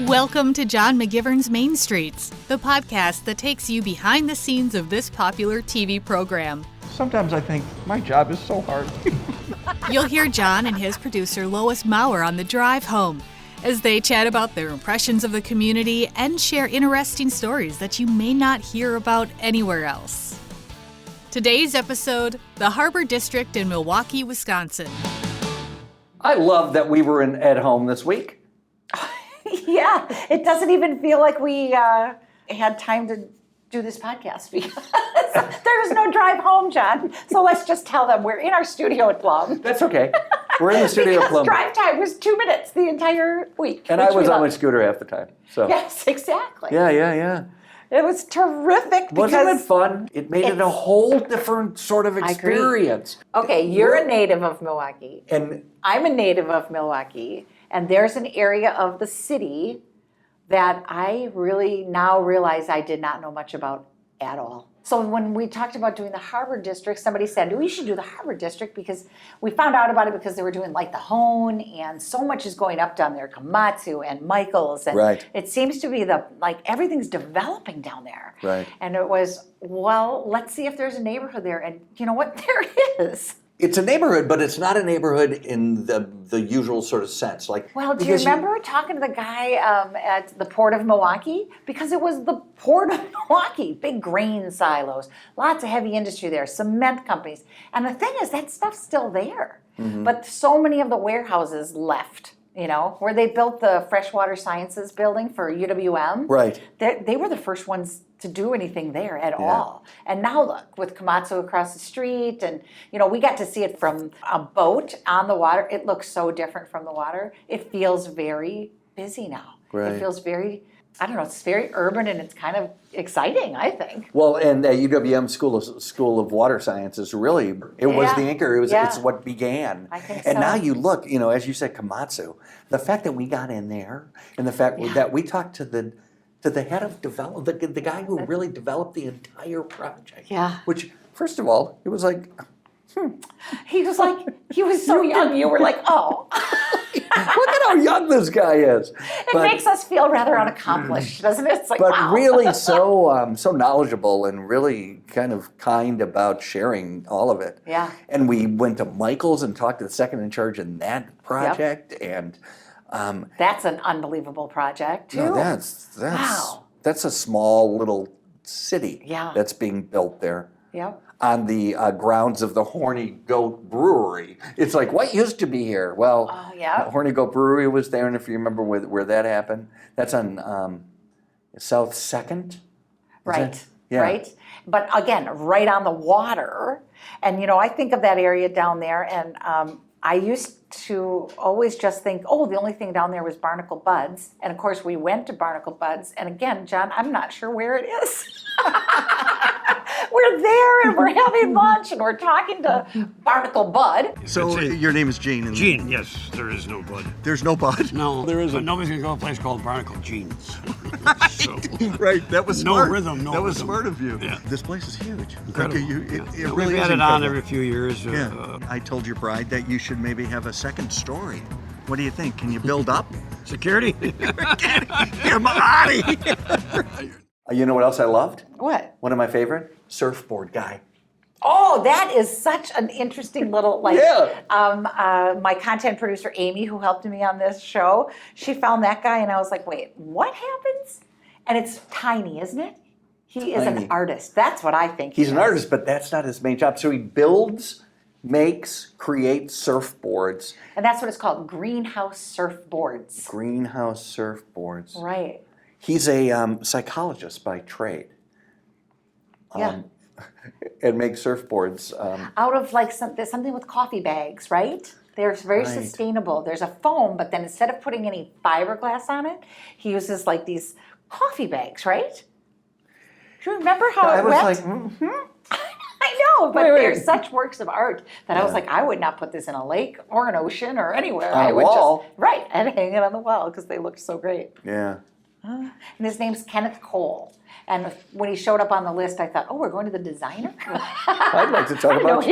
Welcome to John McGivern's Main Streets, the podcast that takes you behind the scenes of this popular TV program. Sometimes I think my job is so hard. You'll hear John and his producer Lois Maurer on the drive home as they chat about their impressions of the community and share interesting stories that you may not hear about anywhere else. Today's episode, the Harbor District in Milwaukee, Wisconsin. I love that we were at home this week. Yeah, it doesn't even feel like we had time to do this podcast because there was no drive home, John. So let's just tell them we're in our studio at Plum. That's okay. We're in the studio at Plum. Drive time was 2 minutes the entire week. And I was on my scooter half the time. So. Yes, exactly. Yeah. It was terrific. Wasn't it fun? It made it a whole different sort of experience. Okay, you're a native of Milwaukee. And I'm a native of Milwaukee. And there's an area of the city that I really now realize I did not know much about at all. So when we talked about doing the Harbor District, somebody said, we should do the Harbor District because we found out about it because they were doing Light the Hone and so much is going up down there, Komatsu and Michaels. And It seems to be everything's developing down there. Right. And it was, well, let's see if there's a neighborhood there. And you know what? There is. It's a neighborhood, but it's not a neighborhood in the usual sort of sense. Well, do you remember talking to the guy at the Port of Milwaukee? Because it was the Port of Milwaukee, big grain silos, lots of heavy industry there, cement companies. And the thing is, that stuff's still there. Mm-hmm. But so many of the warehouses left, where they built the Freshwater Sciences building for UWM. Right. They were the first ones to do anything there at all. And now look, with Komatsu across the street, and we got to see it from a boat on the water. It looks so different from the water. It feels very busy now. Right. It feels very, it's very urban and it's kind of exciting, I think. Well, and UWM School of Water Sciences really, it was the anchor. It's what began. I think and now you look, as you said, Komatsu. The fact that we got in there, and the fact that we talked to the head of development, the guy who really developed the entire project. Yeah. Which, first of all, it was like, He was so young. You were like, oh. Look at how young this guy is. It makes us feel rather unaccomplished, doesn't it? It's like, but wow. really so knowledgeable and really kind of kind about sharing all of it. Yeah. And we went to Michael's and talked to the second in charge in that project. Yep. And that's an unbelievable project, too. No, that's a small little city that's being built there. Yep. On the grounds of the Horny Goat Brewery. It's like, what used to be here? Well, Horny Goat Brewery was there, and if you remember where that happened, that's on South 2nd? Right, yeah. Right. But again, right on the water. And, I think of that area down there, and I used to always just think, the only thing down there was Barnacle Buds. And, of course, we went to Barnacle Buds. And, again, John, I'm not sure where it is. We're there and we're having lunch and we're talking to Barnacle Bud. So your name is Gene? Gene, yes. There is no Bud. There's no Bud? No. There isn't. But nobody's going to go to a place called Barnacle Jeans. Right. That was smart. No rhythm, That was smart of you. Yeah. This place is huge. Incredible. It really We've is had it incredible. on every few years. I told your bride that you should maybe have a second story. What do you think? Can you build up? Security? Get him out of here. You know what else I loved? What? One of my favorite? Surfboard guy. Oh, that is such an interesting little, my content producer, Amy, who helped me on this show, she found that guy and I was like, wait, what happens? And it's tiny, isn't it? He is an artist. That's what I think. He's an artist, but that's not his main job. So he builds, makes, creates surfboards. And that's what it's called, greenhouse surfboards. Greenhouse surfboards. Right. He's a psychologist by trade. And makes surfboards. Out of something with coffee bags, right? They're very sustainable. There's a foam, but then instead of putting any fiberglass on it, he uses these coffee bags, right? Do you remember how it went? I know, but they're such works of art that I was like, I would not put this in a lake or an ocean or anywhere. On a wall. And hang it on the wall because they look so great. Yeah. And his name's Kenneth Cole. And when he showed up on the list, I thought, we're going to the designer? I'd like to talk about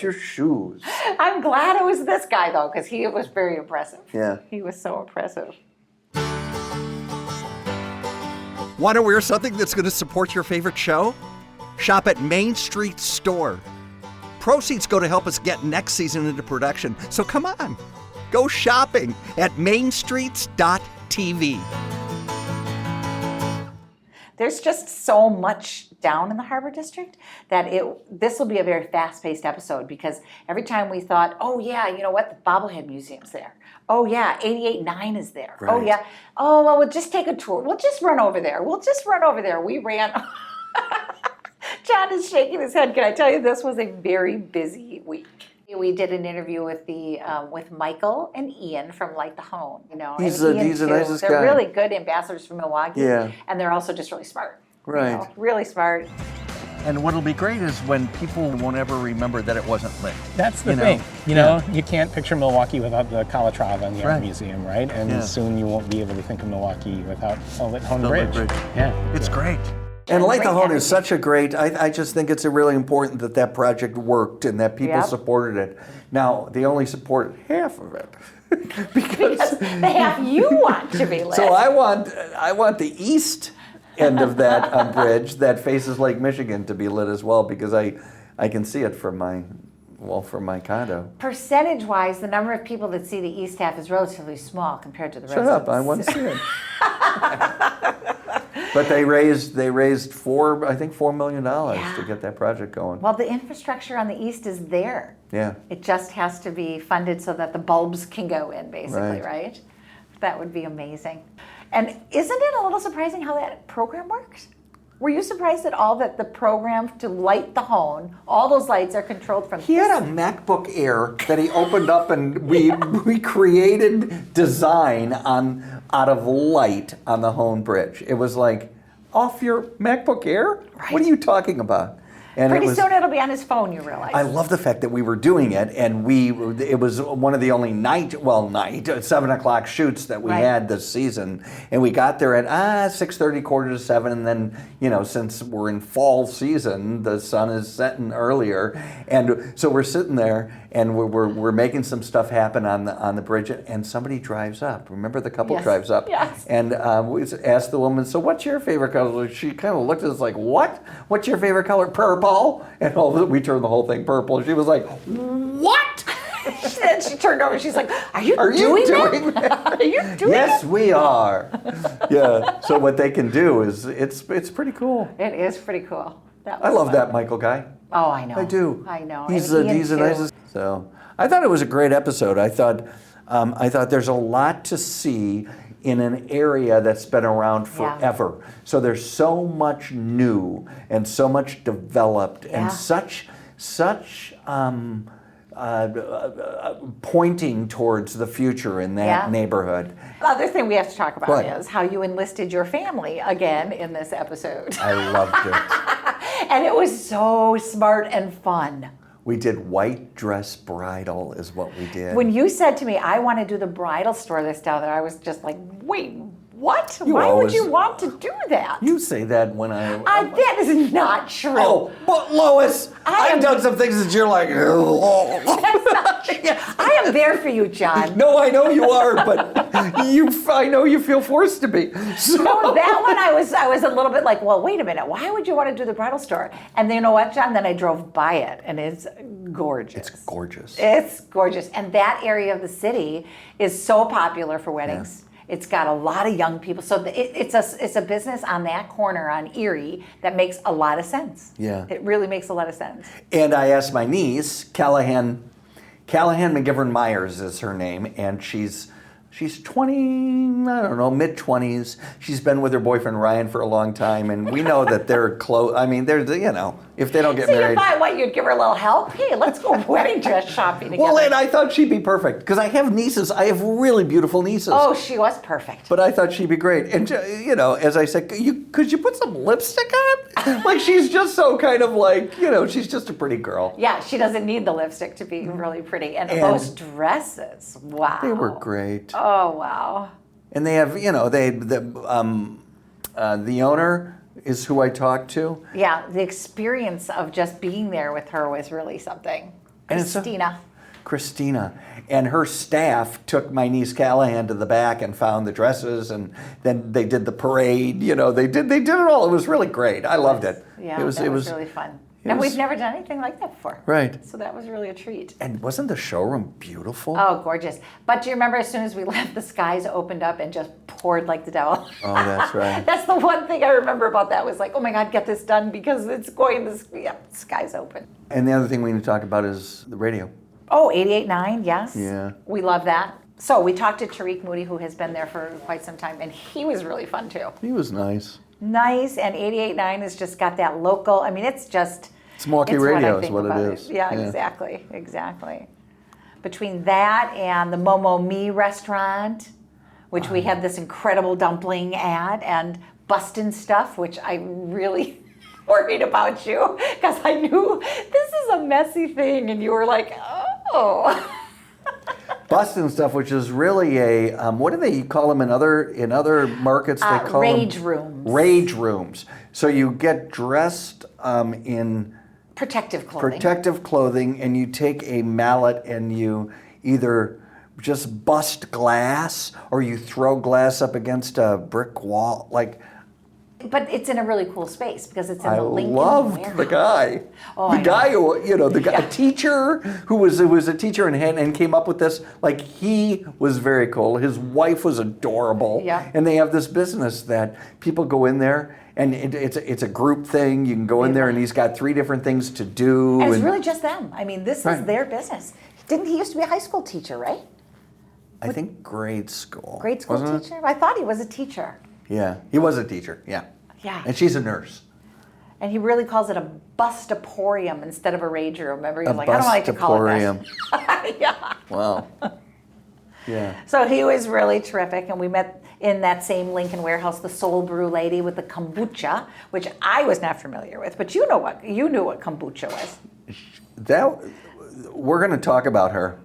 your shoes. I'm glad it was this guy, though, because he was very impressive. Yeah. He was so impressive. Want to wear something that's going to support your favorite show? Shop at Main Street Store. Proceeds go to help us get next season into production. So come on, go shopping at mainstreets.tv. There's just so much down in the Harbor District that this will be a very fast-paced episode, because every time we thought, oh yeah, you know what, the Bobblehead Museum's there. Oh yeah, 88.9 is there. Right. Oh yeah, oh well, we'll just take a tour. We'll just run over there. We ran. John is shaking his head. Can I tell you, this was a very busy week. We did an interview with Michael and Ian from Light the Home. He's and the nicest guy. They're really good ambassadors for Milwaukee. Yeah. And they're also just really smart. Right. Really smart. And what'll be great is when people won't ever remember that it wasn't lit. That's the thing. You can't picture Milwaukee without the Calatrava and the Art Museum, right? And soon you won't be able to think of Milwaukee without a lit Home Bridge. Yeah. It's great. And Light the Home is such a great, I just think it's really important that project worked and that people supported it. Now, they only support half of it. because the half you want to be lit. So I want the east end of that bridge that faces Lake Michigan to be lit as well, because I can see it from my condo. Percentage-wise, the number of people that see the east half is relatively small compared to the rest. Shut up! I want to see it. But they raised $4 million to get that project going. Well, the infrastructure on the east is there. Yeah. It just has to be funded so that the bulbs can go in, basically, right? That would be amazing. And isn't it a little surprising how that program works? Were you surprised at all that the program to light the home, all those lights are controlled from? He had a MacBook Air that he opened up, and we created design out of light on the Hone Bridge. It was like, off your MacBook Air? Right. What are you talking about? And Pretty soon it'll be on his phone, you realize. I love the fact that we were doing it, and it was one of the only 7 o'clock shoots that we had this season. And we got there at 6:30, 6:45, and then, since we're in fall season, the sun is setting earlier. And so we're sitting there, and we're making some stuff happen on the bridge, and somebody drives up. Remember, the couple drives up. Yes. And we asked the woman, so what's your favorite color? She kind of looked at us like, what? What's your favorite color? Purple. And we turned the whole thing purple. She was like, what? And she turned over and she's like, Are you doing that? Are you doing Yes, we are. Yeah. So what they can do is, it's pretty cool. It is pretty cool. I love that Michael guy. Oh, I know. I do. I know. He's the nicest. So I thought it was a great episode. I thought there's a lot to see in an area that's been around forever. So there's so much new and so much developed and such pointing towards the future in that neighborhood. The other thing we have to talk about is how you enlisted your family again in this episode. I loved it. And it was so smart and fun. We did white dress bridal is what we did. When you said to me, I want to do the bridal store that's down there, I was just like, wait, what? Why would you want to do that? You say that when that is not true. Oh, but Lois, I've done some things that you're like, oh. That's not true. I am there for you, John. No, I know you are, but I know you feel forced to be. So. No, that one I was a little bit like, well, wait a minute. Why would you want to do the bridal store? And then, you know what, John? Then I drove by it, and it's gorgeous. It's gorgeous. It's gorgeous. And that area of the city is so popular for weddings. Yeah. It's got a lot of young people. So it's a business on that corner on Erie that makes a lot of sense. Yeah. It really makes a lot of sense. And I asked my niece, Callahan McGivern Myers is her name, and she's 20, I don't know, mid-20s. She's been with her boyfriend Ryan for a long time, and we know that they're close. I mean, they're, if they don't get married. You thought, what, you'd give her a little help? Hey, let's go wedding dress shopping together. Well, and I thought she'd be perfect, because I have nieces. I have really beautiful nieces. Oh, she was perfect. But I thought she'd be great. And, as I said, could you put some lipstick on? Like, she's just so kind of like, she's just a pretty girl. Yeah, she doesn't need the lipstick to be really pretty. And those dresses, wow. They were great. Oh, wow. And they have, the owner is who I talked to. Yeah, the experience of just being there with her was really something. And Christina. Christina. And her staff took my niece Callahan to the back and found the dresses, and then they did the parade. They did it all. It was really great. I loved it. Yeah, it was really fun. And we've never done anything like that before. Right. So that was really a treat. And wasn't the showroom beautiful? Oh, gorgeous. But do you remember as soon as we left, the skies opened up and just poured like the devil? Oh, that's right. That's the one thing I remember about that was like, oh my God, get this done because it's going to, the skies open. And the other thing we need to talk about is the radio. Oh, 88.9, yes. Yeah. We love that. So we talked to Tariq Moody, who has been there for quite some time, and he was really fun too. He was nice. Nice, and 88.9 has just got that local, I mean, it's Milwaukee radio is what it is. Yeah, exactly. Between that and the Momo Me restaurant, which we had this incredible dumpling ad, and Bustin' Stuff, which I really worried about you because I knew this is a messy thing, and you were like, oh. Bustin' Stuff, which is really a what do they call them in other markets? They call rage them rooms. Rage rooms. So you get dressed in protective clothing, and you take a mallet and you either just bust glass or you throw glass up against a brick wall, But it's in a really cool space because it's in the Lincoln loved warehouse. the guy. Oh, the guy who, a teacher who was a teacher and came up with this. He was very cool. His wife was adorable. Yeah. And they have this business that people go in there, and it's a group thing. You can go in there, and he's got 3 different things to do. And it's really just them. I mean, this is their business. Didn't he used to be a high school teacher, right? I think grade school. Grade school wasn't teacher? I thought he was a teacher. Yeah, he was a teacher. Yeah. Yeah. And she's a nurse. And he really calls it a bustaporium instead of a rage room. Remember, he was like, I don't like to call it that. Yeah. Wow. Yeah. So he was really terrific, and we met in that same Lincoln warehouse the Soul Brew lady with the kombucha, which I was not familiar with, but you knew what kombucha was. We're going to talk about her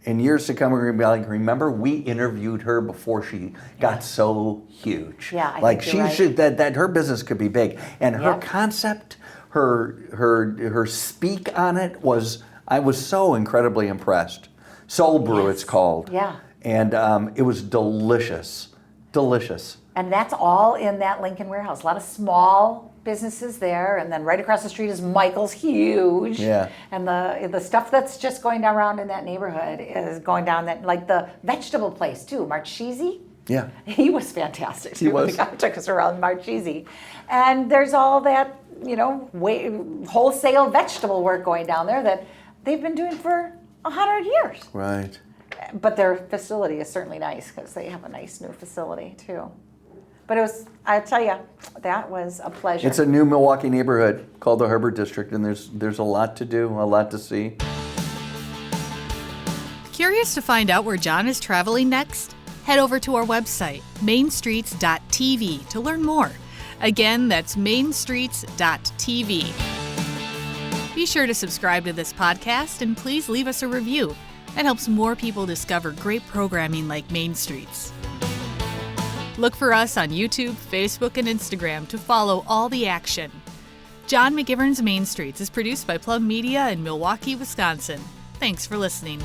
in years to come. We're going to be like, remember, we interviewed her before she got so huge. Yeah, I think you're right. Should that her business could be big, and her concept, her speak on it I was so incredibly impressed. Soul Brew, it's called. Yeah. And it was delicious. And that's all in that Lincoln warehouse. A lot of small businesses there, and then right across the street is Michael's, huge. Yeah. And the stuff that's just going around in that neighborhood is going down that, like the vegetable place too, Marchese. Yeah. He was fantastic. He was. The guy took us around Marchese. And there's all that, wholesale vegetable work going down there that they've been doing for 100 years. Right. But their facility is certainly nice because they have a nice new facility too. But I tell you, that was a pleasure. It's a new Milwaukee neighborhood called the Harbor District, and there's a lot to do, a lot to see. Curious to find out where John is traveling next? Head over to our website, mainstreets.tv, to learn more. Again, that's mainstreets.tv. Be sure to subscribe to this podcast, and please leave us a review. That helps more people discover great programming like Main Streets. Look for us on YouTube, Facebook, and Instagram to follow all the action. John McGivern's Main Streets is produced by Plum Media in Milwaukee, Wisconsin. Thanks for listening.